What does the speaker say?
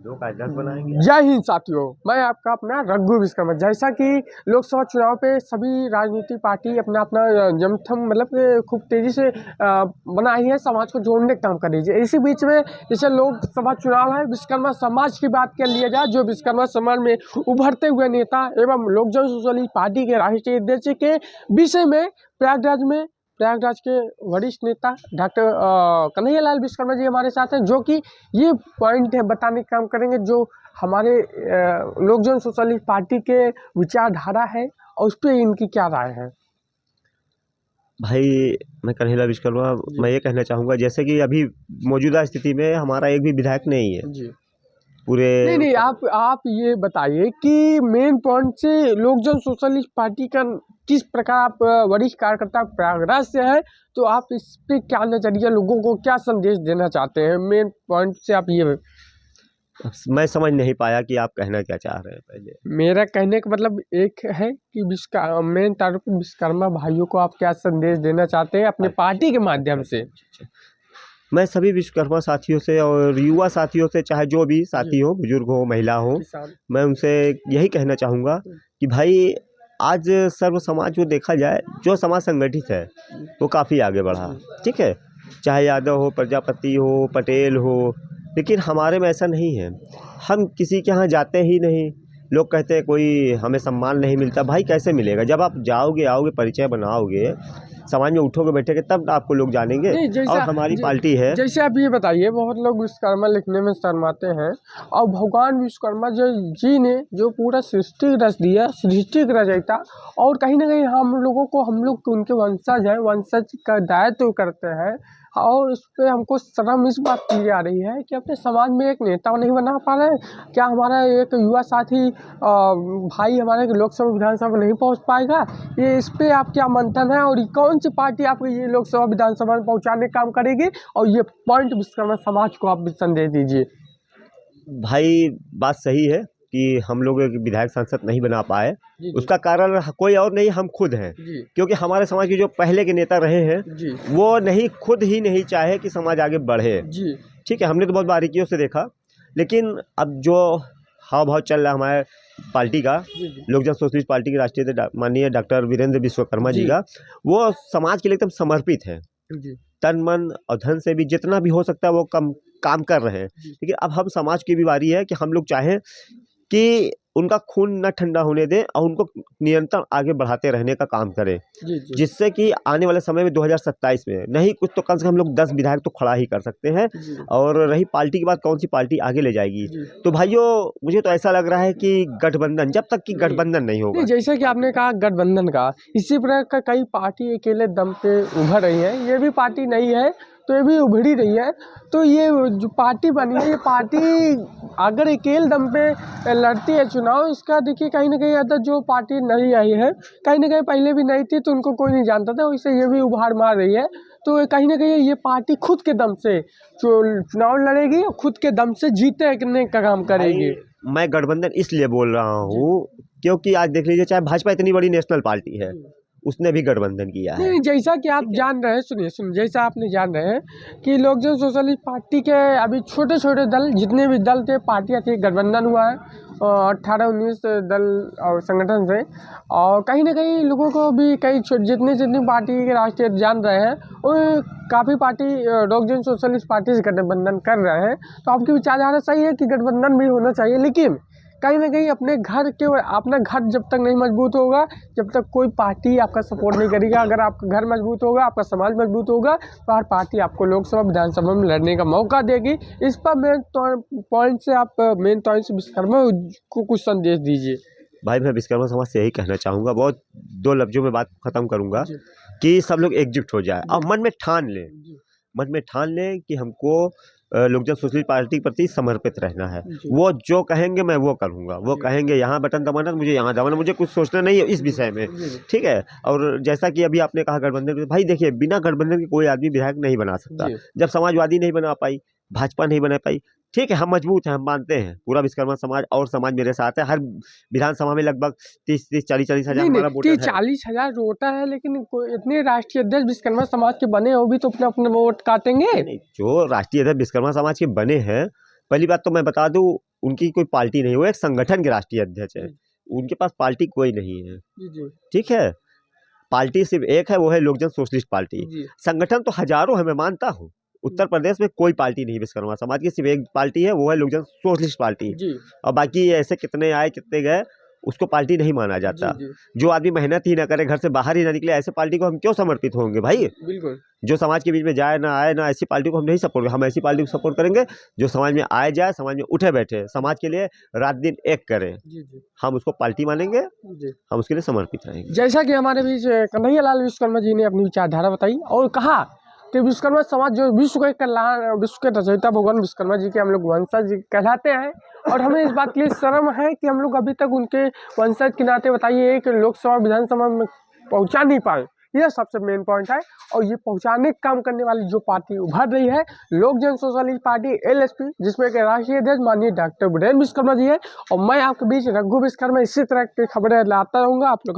लोग आज 10 बनाएंगे। जय हिंद साथियों, मैं आपका अपना रघु विश्वकर्मा। जैसा कि लोकसभा चुनाव पे सभी राजनीतिक पार्टी अपना अपना जमथम मतलब कि खूब तेजी से बनाई है, समाज को जोड़ने का काम कर रही है। इसी बीच में जैसे लोकसभा चुनाव है, विश्वकर्मा समाज की बात कर लिया जाए, जो विश्वकर्मा समाज में उभरते हुए नेता एवं लोक जन सोशलिस्ट पार्टी के राष्ट्रीय अध्यक्ष के विषय में प्रयागराज के वरिष्ठ नेता डॉक्टर कन्हैयालाल विश्वकर्मा जी हमारे साथ हैं, जो कि ये पॉइंट है बताने का काम करेंगे जो हमारे लोक जन सोशलिस्ट पार्टी के विचारधारा है और उस पर इनकी क्या राय है। भाई मैं कन्हैयालाल विश्वकर्मा, मैं ये कहना चाहूँगा जैसे कि अभी मौजूदा स्थिति में हमारा एक भी विधायक नहीं है जी पूरे। नहीं, आप ये बताइए कि मेन पॉइंट से लोक जन सोशलिस्ट पार्टी का किस प्रकार आप वरिष्ठ कार्यकर्ता प्रयागराज से है, तो आप इस पे क्या नजरिया, लोगों को क्या संदेश देना चाहते हैं मेन पॉइंट से, आप ये। मैं समझ नहीं पाया कि आप कहना क्या चाह रहे हैं। पहले मेरा कहने का मतलब एक है कि मेन तौर पर विश्वकर्मा भाइयों को आप क्या संदेश देना चाहते हैं अपने पार्टी के माध्यम से। मैं सभी विश्वकर्मा साथियों से और युवा साथियों से, चाहे जो भी साथी हो, बुजुर्ग हो, महिला हो, मैं उनसे यही कहना चाहूँगा कि भाई आज सर्व समाज को देखा जाए, जो समाज संगठित है वो काफ़ी आगे बढ़ा, ठीक है, चाहे यादव हो, प्रजापति हो, पटेल हो, लेकिन हमारे में ऐसा नहीं है। हम किसी के यहाँ जाते ही नहीं। लोग कहते हैं कोई हमें सम्मान नहीं मिलता। भाई कैसे मिलेगा? जब आप जाओगे, आओगे, परिचय बनाओगे, समाज में उठोगे बैठोगे, तब आपको लोग जानेंगे। और हमारी पार्टी है। जैसे आप ये बताइए, बहुत लोग विश्वकर्मा लिखने में शर्माते हैं और भगवान विश्वकर्मा जी ने जो पूरा सृष्टि रच दिया, सृष्टि रचयिता, और कहीं ना कहीं हम लोग उनके वंशज हैं, वंशज का दायित्व करते हैं, और उस पर हमको शर्म इस बात की जा रही है कि अपने समाज में एक नेता नहीं बना पा रहे। क्या हमारा एक युवा साथी भाई हमारे लोकसभा विधानसभा में नहीं पहुंच पाएगा? ये इस पे आप क्या मंथन है, और कौन सी पार्टी आपको ये लोकसभा विधानसभा में पहुंचाने का काम करेगी, और ये पॉइंट विश्वकर्मा समाज को आप संदेश दीजिए। भाई बात सही है कि हम लोग एक विधायक सांसद नहीं बना पाए। उसका कारण कोई और नहीं, हम खुद हैं। क्योंकि हमारे समाज के जो पहले के नेता रहे हैं वो खुद ही नहीं चाहे कि समाज आगे बढ़े। ठीक है, हमने तो बहुत बारीकियों से देखा, लेकिन अब जो हाव भाव चल रहा है हमारे पार्टी का, लोक जन सोशलिस्ट पार्टी के राष्ट्रीय माननीय डॉक्टर वीरेंद्र विश्वकर्मा जी का, वो समाज के लिए एकदम समर्पित है। तन मन और धन से भी जितना भी हो सकता है वो काम कर रहे हैं। लेकिन अब हम समाज की भी बारी है कि हम लोग चाहें कि उनका खून न ठंडा होने दें और उनको निरंतर आगे बढ़ाते रहने का काम करें, जिससे कि आने वाले समय में 2027 में नहीं कुछ तो कम से कम हम लोग 10 विधायक तो खड़ा ही कर सकते हैं। और रही पार्टी की बात, कौन सी पार्टी आगे ले जाएगी, तो भाइयों मुझे तो ऐसा लग रहा है कि गठबंधन, जब तक कि गठबंधन नहीं होगा। जैसे कि आपने कहा गठबंधन का, इसी प्रकार का कई पार्टी अकेले दम पे उभर रही है, ये भी पार्टी नहीं है तो ये भी उभरी रही है। तो ये जो पार्टी बनी है, ये पार्टी अगर अकेले दम पे लड़ती है चुनाव, इसका देखिए कहीं ना कहीं अदर जो पार्टी नहीं आई है, कहीं ना कहीं पहले भी नहीं थी तो उनको कोई नहीं जानता था, वैसे ये भी उभार मार रही है। तो कहीं ना कहीं ये पार्टी खुद के दम से चुनाव लड़ेगी और खुद के दम से जीतने का काम करेगी। मैं गठबंधन इसलिए बोल रहा हूँ क्योंकि आज देख लीजिए, चाहे भाजपा इतनी बड़ी नेशनल पार्टी है, उसने भी गठबंधन किया है। नहीं, जैसा कि आप जान रहे हैं, सुनिए जैसा आपने जान रहे हैं कि लोक जन सोशलिस्ट पार्टी के अभी छोटे छोटे दल, जितने भी दल थे, पार्टियां थी, गठबंधन हुआ है 18-19 दल और संगठन से। और कहीं ना कहीं लोगों को भी कई जितनी पार्टी के राष्ट्रीय जान रहे हैं, और काफ़ी पार्टी लोक जन सोशलिस्ट पार्टी से गठबंधन कर रहे हैं। तो आपकी विचारधारा सही है कि गठबंधन भी होना चाहिए, लेकिन कहीं ना कहीं अपना घर जब तक नहीं मजबूत होगा, जब तक कोई पार्टी आपका सपोर्ट नहीं करेगा। अगर आपका घर मजबूत होगा, आपका समाज मजबूत होगा, तो हर पार्टी आपको लोकसभा विधानसभा में लड़ने का मौका देगी। इस पर मेन पॉइंट से विश्वकर्मा को कुछ संदेश दीजिए। भाई मैं विश्वकर्मा समाज से यही कहना चाहूँगा, बहुत 2 लफ्जों में बात खत्म करूँगा, कि सब लोग एकजुट हो जाए और मन में ठान लें कि हमको लोक जन सोशलिस्ट पार्टी के प्रति समर्पित रहना है। वो जो कहेंगे मैं वो करूँगा, वो कहेंगे यहाँ बटन दबाना मुझे यहाँ दबाना, मुझे कुछ सोचना नहीं है इस विषय में, ठीक है। और जैसा कि अभी आपने कहा गठबंधन, भाई देखिए बिना गठबंधन के कोई आदमी विधायक नहीं बना सकता। जब समाजवादी नहीं बना पाई, भाजपा नहीं बना पाई, ठीक है, हम मजबूत हैं, हम मानते हैं, पूरा विश्वकर्मा समाज और समाज मेरे साथ है। हर विधानसभा में लगभग 30-40 हजार हमारा वोटर है। 40,000 वोटर है, लेकिन इतने राष्ट्रीय अध्यक्ष विश्वकर्मा समाज के बने हो भी तो अपने अपने वोट काटेंगे। नहीं, जो राष्ट्रीय अध्यक्ष विश्वकर्मा समाज के बने हैं, पहली बात तो मैं बता दूं, उनकी कोई पार्टी नहीं, वो एक संगठन के राष्ट्रीय अध्यक्ष है, उनके पास पार्टी कोई नहीं है। ठीक है, पार्टी सिर्फ एक है, वो है लोक जन सोशलिस्ट पार्टी। संगठन तो हजारों है, मैं मानता हूँ। उत्तर प्रदेश में कोई पार्टी नहीं विश्वकर्मा समाज की, सिर्फ एक पार्टी है, वो है लोक जन सोशलिस्ट पार्टी। और बाकी ऐसे कितने आए कितने गए, उसको पार्टी नहीं माना जाता। जो आदमी मेहनत ही ना करे, घर से बाहर ही ना निकले, ऐसे पार्टी को हम क्यों समर्पित होंगे भाई? बिल्कुल। जो समाज के बीच में जाए ना आए ना, ऐसी पार्टी को हम नहीं सपोर्ट, हम ऐसी पार्टी को सपोर्ट करेंगे जो समाज में आए जाए, समाज में उठे बैठे, समाज के लिए रात दिन एक करे। हम उसको पार्टी मानेंगे, हम उसके लिए समर्पित रहेंगे। जैसा कि हमारे बीच कन्हैयालाल विश्वकर्मा जी ने अपनी विचारधारा बताई और कहा कि विश्वकर्मा समाज जो विश्व के कल्याण, विश्व के रचयिता भगवान विश्वकर्मा जी के हम लोग वंशज कहलाते हैं। और हमें इस बात के लिए शर्म है कि हम लोग अभी तक उनके वंशज के नाते बताइए कि लोकसभा विधानसभा में पहुंचा नहीं पाए। यह सबसे मेन पॉइंट है। और ये पहुंचाने का काम करने वाली जो पार्टी उभर रही है, लोक जन सोशलिस्ट पार्टी LSP, जिसमें के राष्ट्रीय अध्यक्ष माननीय डॉक्टर वीरेंद्र विश्वकर्मा जी है। और मैं आपके बीच रघु विश्वकर्मा इसी तरह की खबरें लाता रहूँगा। आप लोग